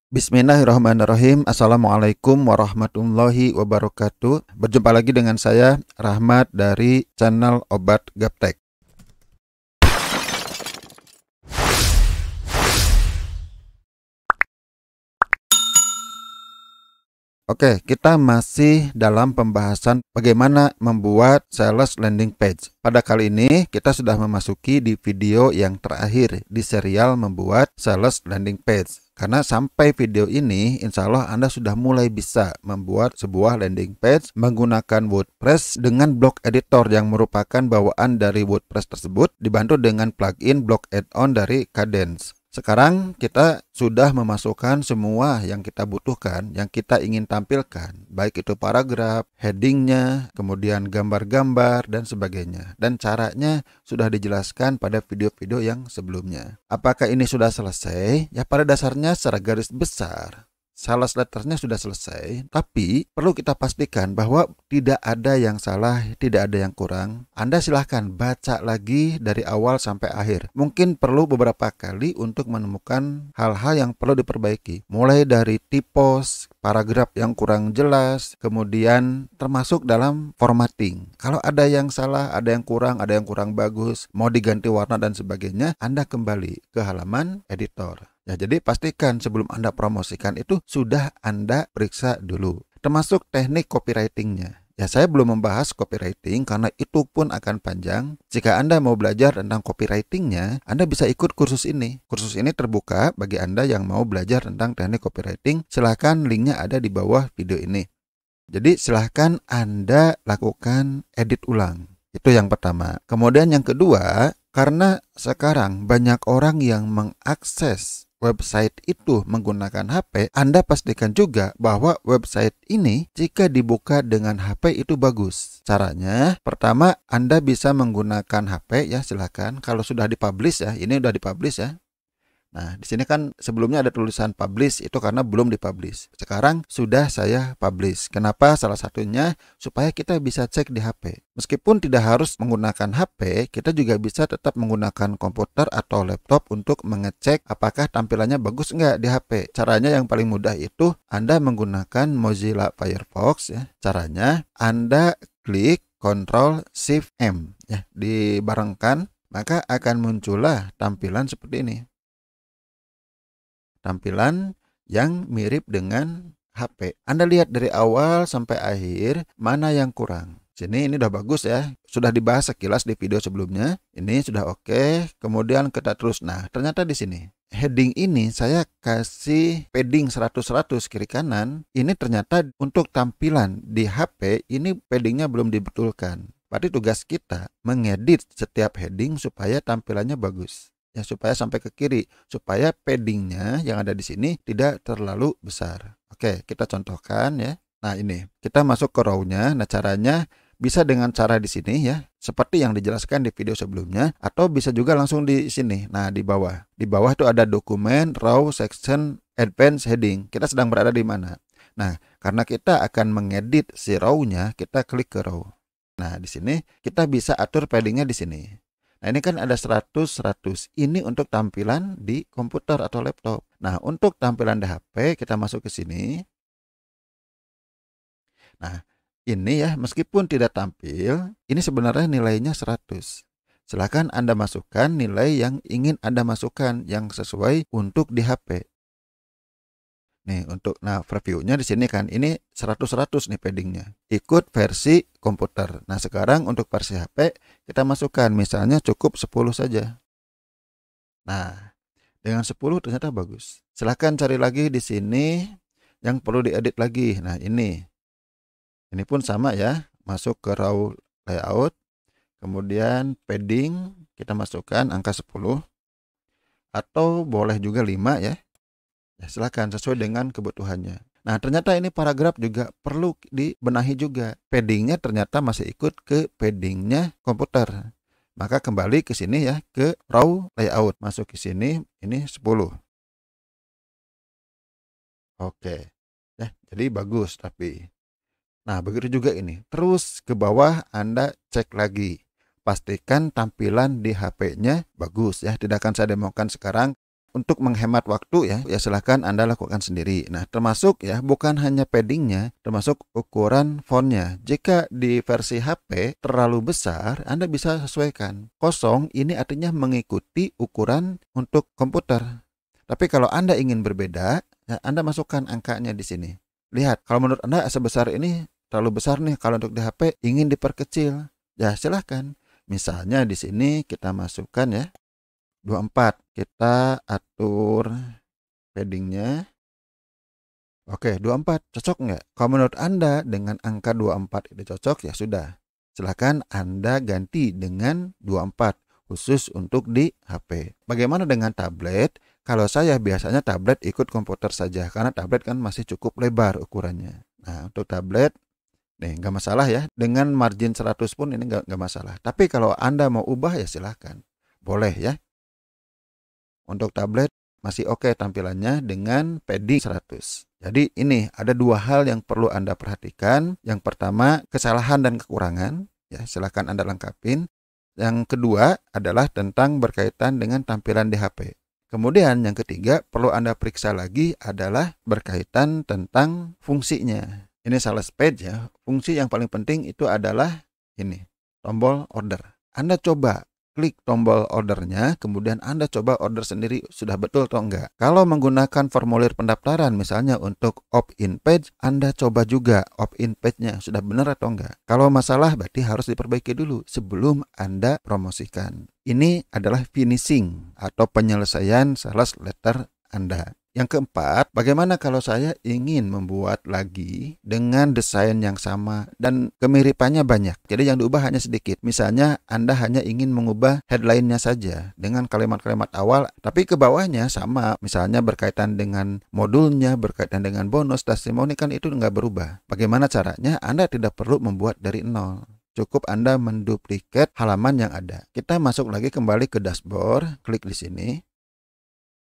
Bismillahirrahmanirrahim. Assalamualaikum warahmatullahi wabarakatuh. Berjumpa lagi dengan saya Rahmat dari channel Obat Gaptek. Oke, kita masih dalam pembahasan bagaimana membuat sales landing page. Pada kali ini kita sudah memasuki di video yang terakhir di serial membuat sales landing page. Karena sampai video ini, insya Allah Anda sudah mulai bisa membuat sebuah landing page menggunakan WordPress dengan blog editor yang merupakan bawaan dari WordPress tersebut dibantu dengan plugin blog add-on dari Kadence. Sekarang kita sudah memasukkan semua yang kita butuhkan, yang kita ingin tampilkan, baik itu paragraf, headingnya, kemudian gambar-gambar, dan sebagainya. Dan caranya sudah dijelaskan pada video-video yang sebelumnya. Apakah ini sudah selesai? Ya, pada dasarnya secara garis besar sales letternya sudah selesai, tapi perlu kita pastikan bahwa tidak ada yang salah, tidak ada yang kurang. Anda silahkan baca lagi dari awal sampai akhir. Mungkin perlu beberapa kali untuk menemukan hal-hal yang perlu diperbaiki. Mulai dari typos, paragraf yang kurang jelas, kemudian termasuk dalam formatting. Kalau ada yang salah, ada yang kurang bagus, mau diganti warna dan sebagainya, Anda kembali ke halaman editor. Ya, jadi pastikan sebelum Anda promosikan itu sudah Anda periksa dulu. Termasuk teknik copywritingnya. Ya, saya belum membahas copywriting karena itu pun akan panjang. Jika Anda mau belajar tentang copywritingnya, Anda bisa ikut kursus ini. Kursus ini terbuka bagi Anda yang mau belajar tentang teknik copywriting. Silahkan linknya ada di bawah video ini. Jadi silahkan Anda lakukan edit ulang. Itu yang pertama. Kemudian yang kedua, karena sekarang banyak orang yang mengakses website itu menggunakan HP, Anda pastikan juga bahwa website ini jika dibuka dengan HP itu bagus. Caranya, pertama Anda bisa menggunakan HP ya, silakan. Kalau sudah dipublish ya, ini sudah dipublish ya. Nah, di sini kan sebelumnya ada tulisan publish, itu karena belum dipublish. Sekarang sudah saya publish. Kenapa? Salah satunya supaya kita bisa cek di HP. Meskipun tidak harus menggunakan HP, kita juga bisa tetap menggunakan komputer atau laptop untuk mengecek apakah tampilannya bagus nggak di HP. Caranya yang paling mudah itu Anda menggunakan Mozilla Firefox ya. Caranya Anda klik Ctrl Shift M ya, dibarengkan, maka akan muncullah tampilan seperti ini. Tampilan yang mirip dengan HP. Anda lihat dari awal sampai akhir mana yang kurang. Sini ini udah bagus ya. Sudah dibahas sekilas di video sebelumnya. Ini sudah oke. Kemudian kita terus. Nah, ternyata di sini heading ini saya kasih padding 100-100 kiri kanan. Ini ternyata untuk tampilan di HP ini paddingnya belum dibetulkan. Berarti tugas kita mengedit setiap heading supaya tampilannya bagus. Ya, supaya sampai ke kiri, supaya paddingnya yang ada di sini tidak terlalu besar. Oke, kita contohkan ya. Nah, ini kita masuk ke row-nya. Nah, caranya bisa dengan cara di sini ya, seperti yang dijelaskan di video sebelumnya, atau bisa juga langsung di sini. Nah, di bawah. Di bawah itu ada dokumen, row, section, advanced heading. Kita sedang berada di mana? Nah, karena kita akan mengedit si row-nya, kita klik ke row. Nah, di sini kita bisa atur paddingnya di sini. Nah, ini kan ada 100-100. Ini untuk tampilan di komputer atau laptop. Nah, untuk tampilan di HP, kita masuk ke sini. Nah, ini ya, meskipun tidak tampil, ini sebenarnya nilainya 100. Silakan Anda masukkan nilai yang ingin Anda masukkan yang sesuai untuk di HP. Nih, untuk previewnya di sini kan ini 100-100 nih paddingnya. Ikut versi komputer. Nah, sekarang untuk versi HP kita masukkan misalnya cukup 10 saja. Nah, dengan 10 ternyata bagus. Silahkan cari lagi di sini yang perlu diedit lagi. Nah, ini pun sama ya. Masuk ke raw layout. Kemudian padding kita masukkan angka 10. Atau boleh juga 5 ya. Ya, silakan sesuai dengan kebutuhannya. Nah, ternyata ini paragraf juga perlu dibenahi juga. Paddingnya ternyata masih ikut ke paddingnya komputer. Maka kembali ke sini ya, ke raw layout. Masuk ke sini, ini 10. Oke. Ya, jadi bagus tapi. Nah, begitu juga ini. Terus ke bawah Anda cek lagi. Pastikan tampilan di HP-nya bagus ya. Tidak akan saya demokan sekarang. untuk menghemat waktu ya silahkan Anda lakukan sendiri. Nah, termasuk ya bukan hanya paddingnya, termasuk ukuran fontnya. Jika di versi HP terlalu besar, Anda bisa sesuaikan. Kosong ini artinya mengikuti ukuran untuk komputer. Tapi kalau Anda ingin berbeda, ya Anda masukkan angkanya di sini. Lihat, kalau menurut Anda sebesar ini terlalu besar nih, kalau untuk di HP ingin diperkecil, ya silahkan. Misalnya di sini kita masukkan ya 24. Kita atur paddingnya. Oke, 24 cocok nggak? Kalau menurut Anda dengan angka 24 itu cocok, ya sudah. Silahkan Anda ganti dengan 24 khusus untuk di HP. Bagaimana dengan tablet? Kalau saya biasanya tablet ikut komputer saja karena tablet kan masih cukup lebar ukurannya. Nah, untuk tablet nih nggak masalah ya. Dengan margin 100 pun ini nggak masalah. Tapi kalau Anda mau ubah ya silahkan. Boleh ya. Untuk tablet masih oke tampilannya dengan padding 100. Jadi ini ada dua hal yang perlu Anda perhatikan. Yang pertama, kesalahan dan kekurangan. Ya, silakan Anda lengkapin. Yang kedua adalah tentang berkaitan dengan tampilan di HP. Kemudian yang ketiga perlu Anda periksa lagi adalah berkaitan tentang fungsinya. Ini sales page ya. Fungsi yang paling penting itu adalah ini, tombol order. Anda coba klik tombol ordernya, kemudian Anda coba order sendiri sudah betul atau enggak. Kalau menggunakan formulir pendaftaran misalnya untuk opt-in page, Anda coba juga opt-in page-nya sudah benar atau enggak. Kalau masalah berarti harus diperbaiki dulu sebelum Anda promosikan. Ini adalah finishing atau penyelesaian sales letter Anda. Yang keempat, bagaimana kalau saya ingin membuat lagi dengan desain yang sama dan kemiripannya banyak. Jadi yang diubah hanya sedikit. Misalnya Anda hanya ingin mengubah headline-nya saja dengan kalimat-kalimat awal, tapi ke bawahnya sama. Misalnya berkaitan dengan modulnya, berkaitan dengan bonus, testimoni kan itu nggak berubah. Bagaimana caranya? Anda tidak perlu membuat dari nol. Cukup Anda menduplikat halaman yang ada. Kita masuk lagi kembali ke dashboard, klik di sini.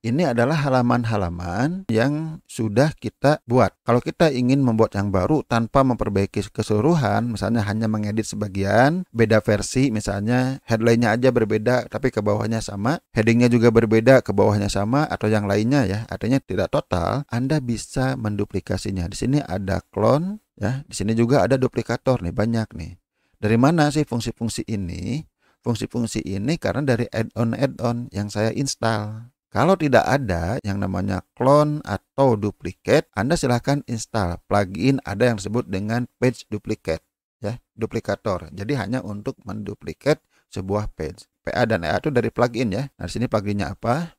Ini adalah halaman-halaman yang sudah kita buat. Kalau kita ingin membuat yang baru tanpa memperbaiki keseluruhan, misalnya hanya mengedit sebagian, beda versi, misalnya headline-nya aja berbeda tapi ke bawahnya sama, heading-nya juga berbeda, ke bawahnya sama, atau yang lainnya ya, artinya tidak total, Anda bisa menduplikasinya. Di sini ada clone, ya, di sini juga ada duplikator nih, banyak nih. Dari mana sih fungsi-fungsi ini? Fungsi-fungsi ini karena dari add-on yang saya install. Kalau tidak ada yang namanya clone atau duplicate, Anda silahkan install plugin ada yang disebut dengan page duplicate, ya, duplikator. Jadi hanya untuk menduplikat sebuah page. PA dan EA itu dari plugin ya. Nah, di sini pluginnya apa?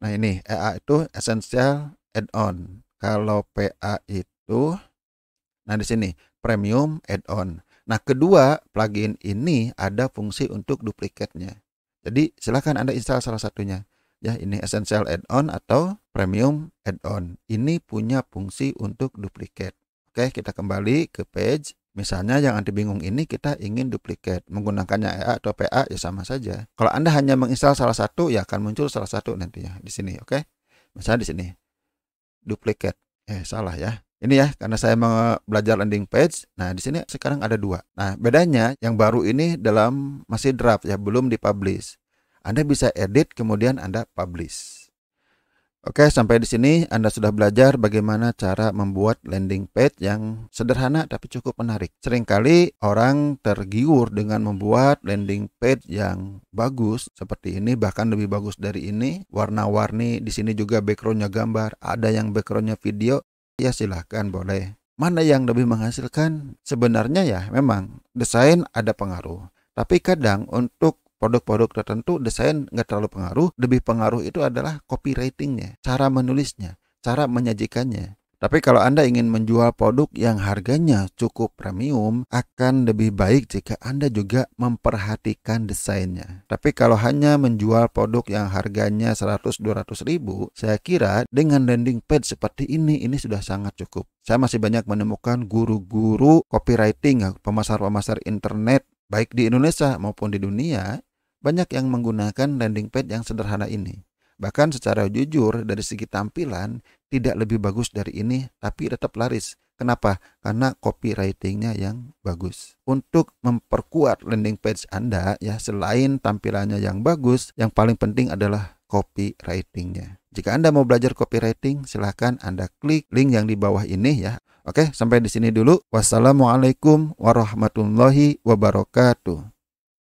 Nah, ini EA itu essential add-on. Kalau PA itu, nah di sini premium add-on. Nah, kedua plugin ini ada fungsi untuk duplikatnya. Jadi silahkan Anda install salah satunya. Ya, ini essential add-on atau premium add-on. Ini punya fungsi untuk duplikat. Oke, kita kembali ke page. Misalnya yang Anda bingung ini kita ingin duplikat. Menggunakannya EA atau PA ya sama saja. Kalau Anda hanya menginstal salah satu ya akan muncul salah satu nantinya di sini, oke? Misalnya di sini. Duplikat. Salah ya. Ini ya, karena saya mau belajar landing page. Nah, di sini sekarang ada dua. Nah, bedanya yang baru ini dalam masih draft ya, belum dipublish. Anda bisa edit kemudian Anda publish. Oke, sampai di sini Anda sudah belajar bagaimana cara membuat landing page yang sederhana tapi cukup menarik. Seringkali orang tergiur dengan membuat landing page yang bagus seperti ini, bahkan lebih bagus dari ini. Warna-warni, di sini juga backgroundnya gambar, ada yang backgroundnya video. Ya silahkan boleh. Mana yang lebih menghasilkan? Sebenarnya ya memang desain ada pengaruh. Tapi kadang untuk produk-produk tertentu desain nggak terlalu pengaruh, lebih pengaruh itu adalah copywritingnya, cara menulisnya, cara menyajikannya. Tapi kalau Anda ingin menjual produk yang harganya cukup premium, akan lebih baik jika Anda juga memperhatikan desainnya. Tapi kalau hanya menjual produk yang harganya 100-200 ribu, saya kira dengan landing page seperti ini sudah sangat cukup. Saya masih banyak menemukan guru-guru copywriting, pemasar-pemasar internet, baik di Indonesia maupun di dunia, banyak yang menggunakan landing page yang sederhana ini. Bahkan secara jujur dari segi tampilan tidak lebih bagus dari ini, tapi tetap laris. Kenapa? Karena copywritingnya yang bagus. Untuk memperkuat landing page Anda ya, selain tampilannya yang bagus, yang paling penting adalah copywritingnya. Jika Anda mau belajar copywriting, silahkan Anda klik link yang di bawah ini ya. Oke, sampai di sini dulu. Wassalamualaikum warahmatullahi wabarakatuh.